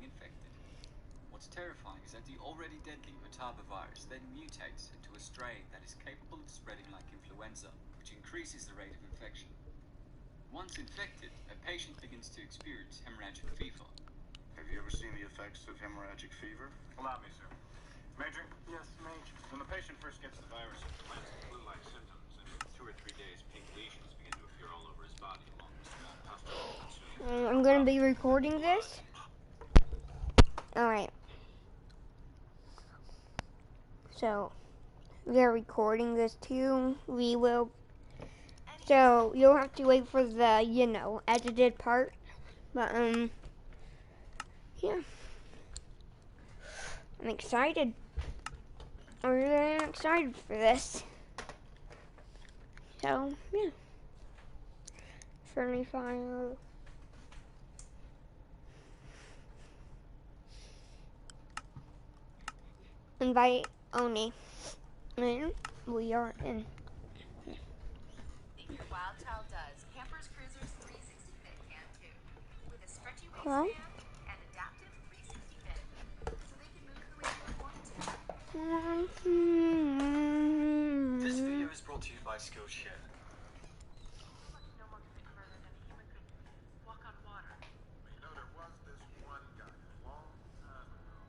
becoming infected. What's terrifying is that the already deadly virus then mutates into a strain that is capable of spreading like influenza, which increases the rate of infection. Once infected, a patient begins to experience hemorrhagic fever. Have you ever seen the effects of hemorrhagic fever? Allow me, sir. Major? Yes, Major. When the patient first gets the virus, it presents flu-like symptoms, and in 2 or 3 days, pink lesions begin to appear all over his body, along with small pustules. I'm gonna be recording this. Alright. So, we're recording this too. We will. So, you'll have to wait for the, edited part. But, yeah. I'm excited. I really am excited for this. So, yeah. Friendly fire. Invite only. And we are in. Think your wild child does. Campers Cruisers 360 Fit can too. With a stretchy waistband and adaptive 360 fit. So they can move the way you want to. This video is brought to you by Skillshare. No one can think further than a human could walk on water. You know, there was this one guy a long time ago.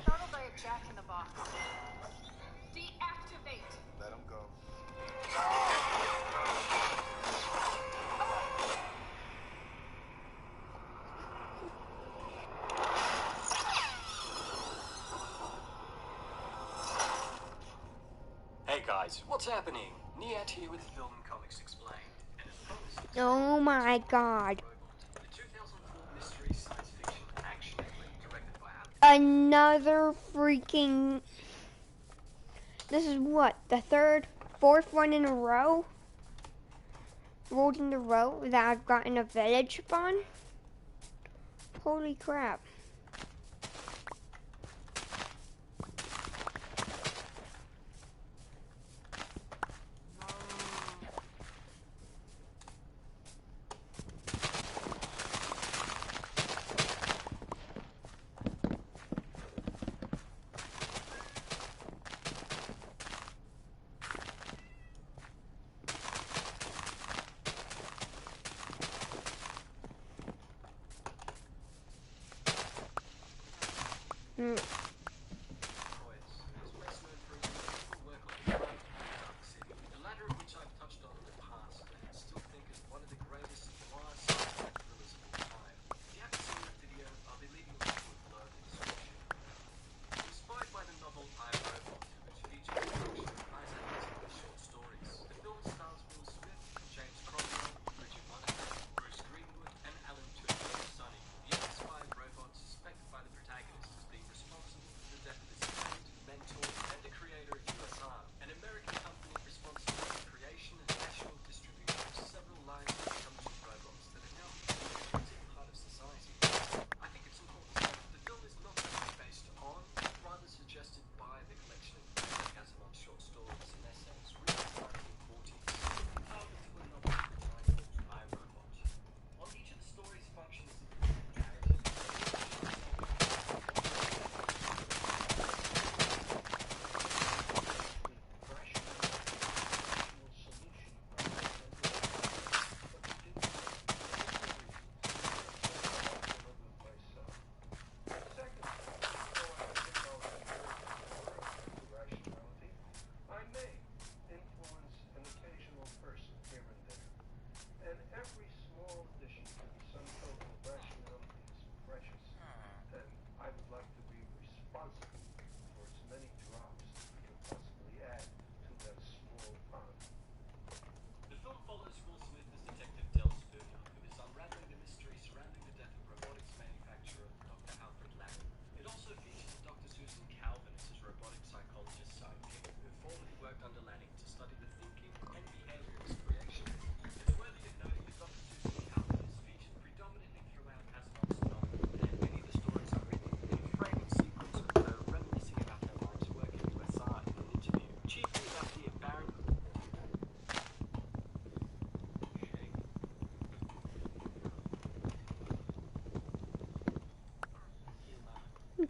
Startled by a jack in the box. Deactivate. Let him go. Hey guys, what's happening? Niat here with Film and Comics Explained. And as promised, Oh my god. the 2004 mystery science fiction action flick directed by Another freaking. This is what? The fourth one in a row? Rolled in a row that I've gotten a village on? Holy crap.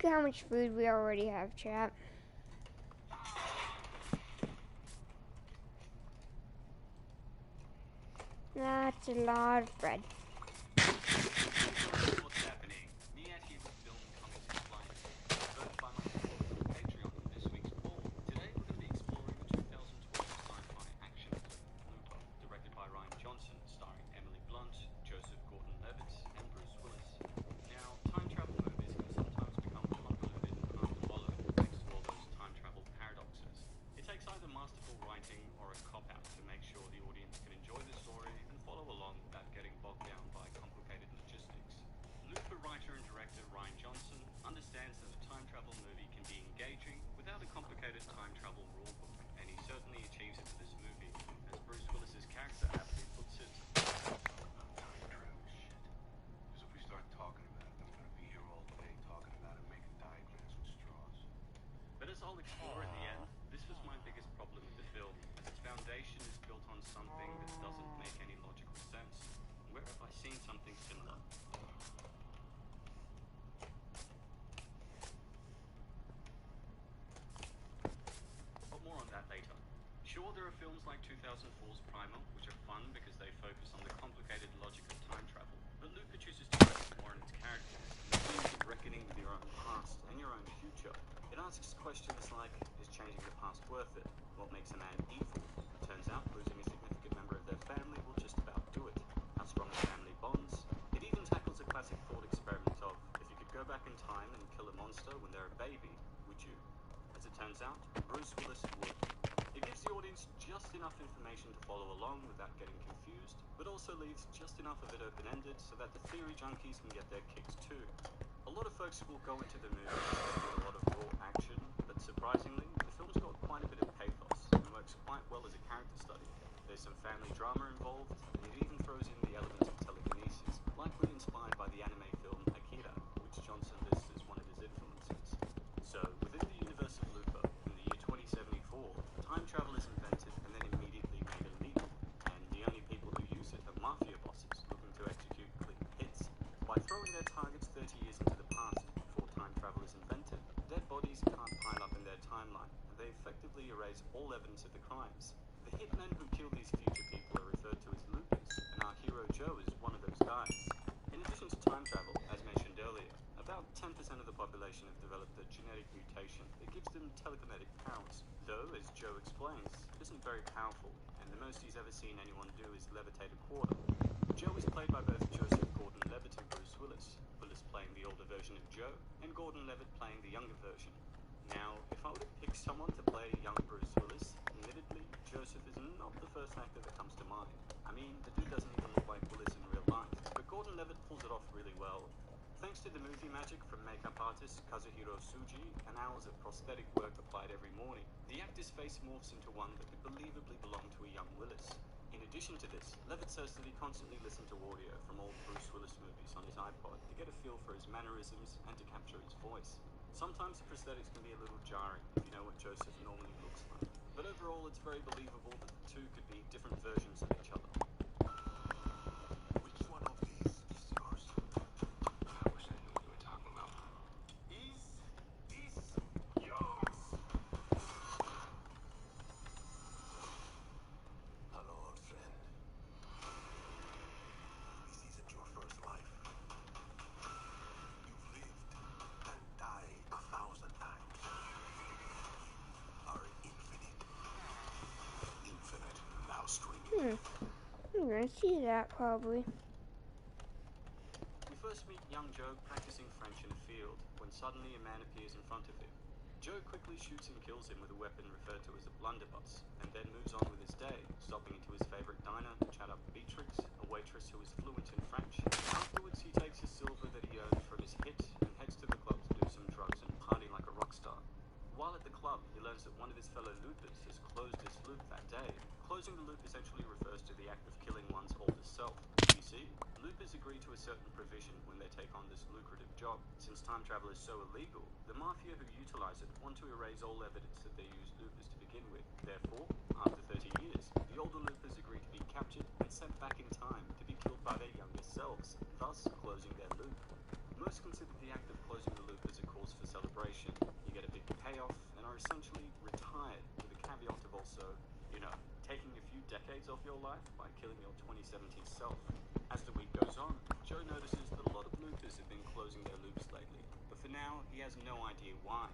at how much food we already have, chat. That's a lot of bread. What's happening? Me and he will film coming to flying. Don't find my support on Patreon in this week's poll. Today we're going to be exploring the 2012 sci-fi action film Looper, directed by Ryan Johnson, starring Emily Blunt, Joseph Gordon-Levitt, and Bruce Willis. Now, time travel movies can sometimes become convoluted and hard to follow thanks to all those time travel paradoxes. It takes either masterful writing or a cop-out to make sure the audience can enjoy the story and follow along without getting bogged down by complicated logistics. Looper writer and director Ryan Johnson understands that a time travel movie can be engaging without a complicated time travel rulebook, and he certainly achieves it for this movie, as Bruce Willis's character aptly puts it. Because if we start talking about it, I'm going to be here all day talking about it, making diagrams with straws. But as I'll explore at the end, this was my biggest problem with the film, as its foundation is built on something that doesn't make any logical sense. Where have I seen something similar? But more on that later. Sure, there are films like 2004's Primal, which are fun because they focus on the complicated logic of time travel, but Looper chooses to focus more on its characters, and the themes of reckoning with your own past and your own future. It asks questions like, is changing the past worth it? What makes a man evil? It turns out losing a significant member of their family will just about do it. How strong are family bonds? It even tackles a classic thought experiment of, if you could go back in time and kill a monster when they're a baby, would you? As it turns out, Bruce Willis would. It gives the audience just enough information to follow along without getting confused, but also leaves just enough of it open-ended so that the theory junkies can get their kicks too. A lot of folks will go into the movie expecting a lot of raw action, but surprisingly, the film's got quite a bit of pathos and works quite well as a character study. There's some family drama involved, and it even throws in the elements of telekinesis, likely inspired by the anime film Akira, which Johnson lists as one of his influences. So, within the universe of Looper, in the year 2074, time travel is invented and then immediately made illegal, and the only people who use it are mafia bosses looking to execute quick hits. By throwing their targets 30 years into the past before time travel is invented, dead bodies can't pile up in their timeline, and they effectively erase all evidence of the crimes. The hitmen who kill these future people are referred to as loopers, and our hero Joe is one of those guys. In addition to time travel, as mentioned earlier, about 10% of the population have developed a genetic mutation that gives them telekinetic powers. Though, as Joe explains, it isn't very powerful, and the most he's ever seen anyone do is levitate a quarter. Joe is played by both Joseph Gordon-Levitt and Bruce Willis, Willis playing the older version of Joe, and Gordon-Levitt playing the younger version. Now, if I were to pick someone to play young Bruce Willis, admittedly, Joseph is not the first actor that comes to mind. I mean, the dude doesn't even look like Willis in real life, but Gordon-Levitt pulls it off really well. Thanks to the movie magic from makeup artist Kazuhiro Tsuji and hours of prosthetic work applied every morning, the actor's face morphs into one that could believably belong to a young Willis. In addition to this, Levitt says that he constantly listened to audio from old Bruce Willis movies on his iPod to get a feel for his mannerisms and to capture his voice. Sometimes the prosthetics can be a little jarring if you know what Joseph normally looks like, but overall it's very believable that the two could be different versions of each other. Which one of these is yours? I wish I knew what you were talking about. Is this yours? Hello, old friend. This isn't your first life. You've lived and died 1,000 times. Are infinite now streaming. I'm gonna see that probably. We first meet young Joe practicing French in a field when suddenly a man appears in front of him. Joe quickly shoots and kills him with a weapon referred to as a blunderbuss, and then moves on with his day, stopping into his favorite diner to chat up Beatrix, a waitress who is fluent in French. Afterwards, he takes his silver that he earned from his hit and heads to the club to do some drugs and party like a rock star. While at the club, he learns that one of his fellow loopers has closed his loop that day. Closing the loop essentially refers to the act of killing one's older self. You see, loopers agree to a certain provision when they take on this lucrative job. Since time travel is so illegal, the mafia who utilize it want to erase all evidence that they used loopers to begin with. Therefore, after 30 years, the older loopers agree to be captured and sent back in time to be killed by their younger selves, thus closing their loop. Most Most consider the act of closing the loop as a cause for celebration. You get a big payoff and are essentially retired, with a caveat of also, taking a few decades off your life by killing your 2017 self. As the week goes on, Joe notices that a lot of loopers have been closing their loops lately, but for now, he has no idea why.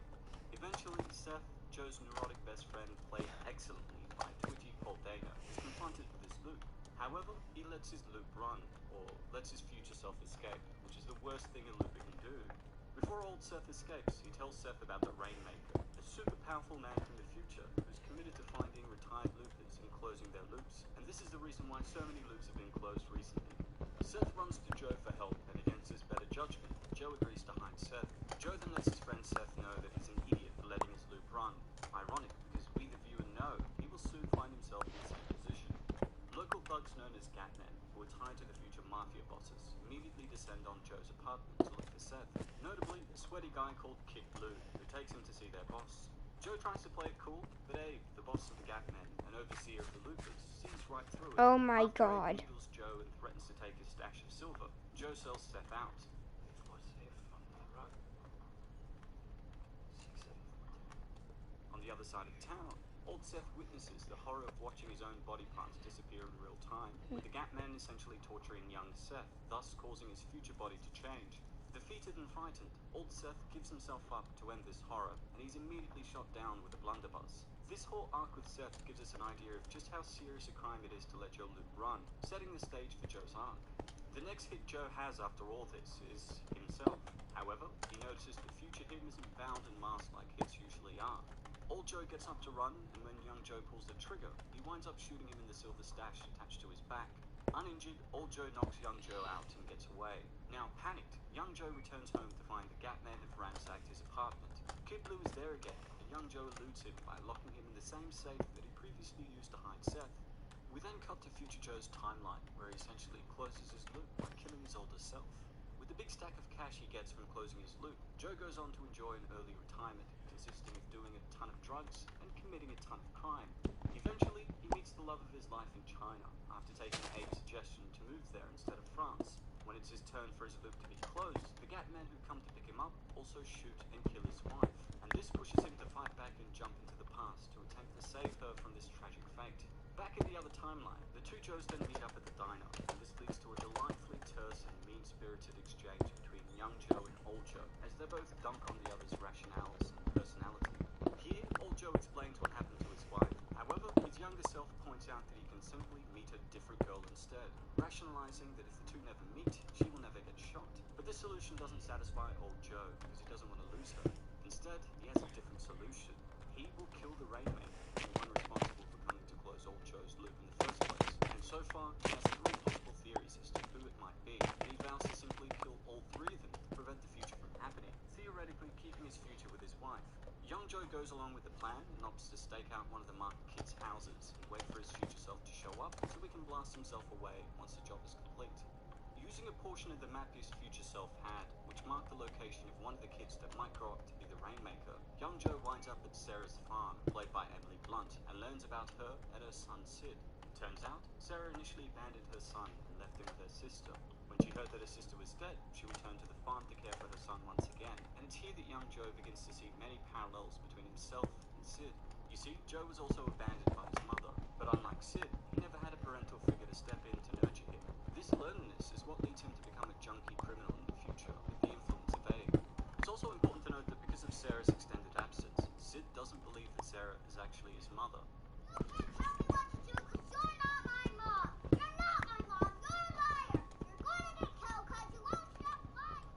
Eventually, Seth, Joe's neurotic best friend, played excellently by twitchy Paul Dana, is confronted with this loop. However, he lets his loop run, or lets his future self escape, which is the worst thing a looper can do. Before old Seth escapes, he tells Seth about the Rainmaker, a super powerful man from the future who's committed to finding retired loopers and closing their loops, and this is the reason why so many loops have been closed recently. Seth runs to Joe for help, and against his better judgment, Joe agrees to hide Seth. Joe then lets his friend Seth know that he's an idiot for letting his loop run. Ironic, because we the viewer know he will soon find himself in the same position. Local thugs known as Gatmen, who are tied to the future mafia bosses, immediately descend on Joe's apartment to look for Seth. Notably, a sweaty guy called Kid Blue, who takes him to see their boss. Joe tries to play it cool, but Abe, the boss of the Gatmen, an overseer of the loopers, sees right through it. Oh my After Abe god. needles Joe and threatens to take his stash of silver, Joe sells Seth out. It was a funny run. 6742. On the other side of town, old Seth witnesses the horror of watching his own body parts disappear in real time, with the Gatman essentially torturing young Seth, thus causing his future body to change. Defeated and frightened, old Seth gives himself up to end this horror, and he's immediately shot down with a blunderbuss. This whole arc with Seth gives us an idea of just how serious a crime it is to let your loop run, setting the stage for Joe's arc. The next hit Joe has after all this is himself. However, he notices the future him isn't bound and masked like hits usually are. Old Joe gets up to run, and when young Joe pulls the trigger, he winds up shooting him in the silver stash attached to his back. Uninjured, old Joe knocks young Joe out and gets away. Now panicked, young Joe returns home to find the Gatmen have ransacked his apartment. Kid Blue is there again, and young Joe eludes him by locking him in the same safe that he previously used to hide Seth. We then cut to future Joe's timeline, where he essentially closes his loop by killing his older self. With the big stack of cash he gets from closing his loop, Joe goes on to enjoy an early retirement, consisting of doing a ton of drugs and committing a ton of crime. Eventually, he meets the love of his life in China, after taking Abe's suggestion to move there instead of France. When it's his turn for his loop to be closed, the Gatmen who come to pick him up also shoot and kill his wife, and this pushes him to fight back and jump into the past to attempt to save her from this tragic fate. Back in the other timeline, the two Joes then meet up at the diner, and this leads to a delightfully terse and mean-spirited exchange between young Joe and old Joe, as they both dunk on the other's rationales and personality. Here, old Joe explains what happened to his wife. However, his younger self points out that he can simply meet a different girl instead, rationalizing that if the two never meet, she will never get shot. But this solution doesn't satisfy old Joe, because he doesn't want to lose her. Instead, he has a different solution. He will kill the Rainmaker, the one responsible for coming to close old Joe's loop in the first place. And so far, he has 3 possible theories as to who it might be, and he vows to simply kill all 3 of them to prevent the future from happening, theoretically keeping his future with his wife. Young Joe goes along with the plan and opts to stake out one of the marked kids' houses and wait for his future self to show up so he can blast himself away once the job is complete. Using a portion of the map his future self had, which marked the location of one of the kids that might grow up to be the Rainmaker, young Joe winds up at Sarah's farm, played by Emily Blunt, and learns about her and her son Sid. Turns out, Sarah initially abandoned her son and left him with her sister. When she heard that her sister was dead, she returned to the farm to care for her son once again, and it's here that young Joe begins to see many parallels between himself and Sid. You see, Joe was also abandoned by his mother, but unlike Sid, he never had a parental figure to step in to nurture him. This loneliness is what leads him to become a junkie criminal in the future with the influence of Abe. It's also important to note that because of Sarah's extended absence, Sid doesn't believe that Sarah is actually his mother.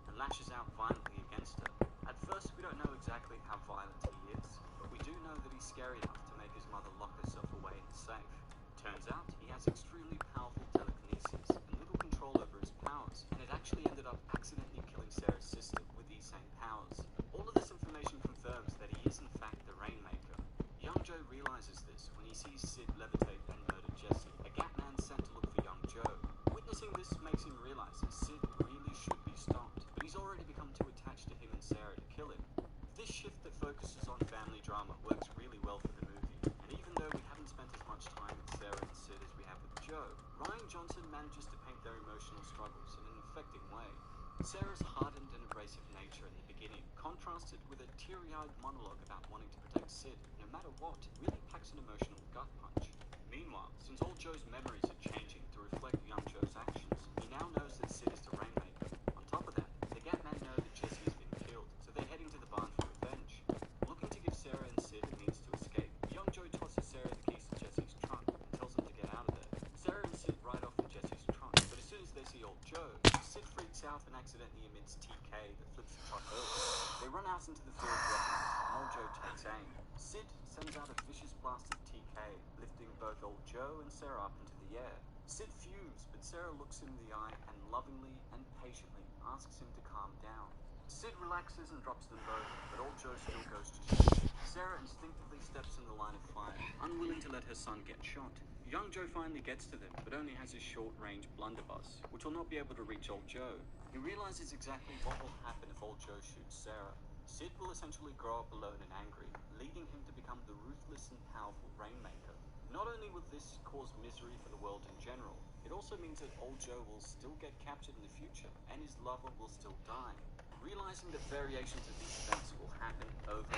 And lashes out violently against her. At first, we don't know exactly how violent he is, but we do know that he's scary enough to make his mother lock herself away in the safe. Turns out, he has extremely powerful telekinesis and little control over his powers, and it actually ended up accidentally killing Sarah's sister with these same powers. All of this information confirms that he is in fact the Rainmaker. Young Joe realizes this when he sees Sid levitate and murder Jesse, a Gatman sent to look for young Joe. Witnessing this makes him realize that Sid really should be stopped, but he's already become too attached to him and Sarah to kill him. This shift that focuses on family drama works really well for the movie, and even though we haven't spent as much time with Sarah and Sid as we have with Joe, Ryan Johnson manages to paint their emotional struggles in an affecting way. Sarah's hardened and abrasive nature in the beginning contrasted with a teary-eyed monologue about wanting to protect Sid, no matter what, really packs an emotional gut punch. Meanwhile, since old Joe's memories are changing to reflect young Joe's actions, he now knows that Sid is the Rainmaker. On top of that, the Gatman know that Jesse has been killed, so they're heading to the barn for revenge. Looking to give Sarah and Sid a means to escape, young Joe tosses Sarah the keys to Jesse's trunk and tells them to get out of there. Sarah and Sid ride off in Jesse's trunk, but as soon as they see old Joe, Sid freaks out and accidentally emits TK that flips the truck over. They run out into the field weapons, and old Joe takes aim. Sid sends out a vicious blast of TK, lifting both old Joe and Sarah up into the air. Sid fumes, but Sarah looks him in the eye and lovingly and patiently asks him to calm down. Sid relaxes and drops them both, but old Joe still goes to shoot. Sarah instinctively steps in the line of fire, unwilling to let her son get shot. Young Joe finally gets to them, but only has his short-range blunderbuss, which will not be able to reach old Joe. He realizes exactly what will happen if old Joe shoots Sarah. Sid will essentially grow up alone and angry, leading him to become the ruthless and powerful Rainmaker. Not only will this cause misery for the world in general, it also means that old Joe will still get captured in the future, and his lover will still die. Realizing that variations of these events will happen over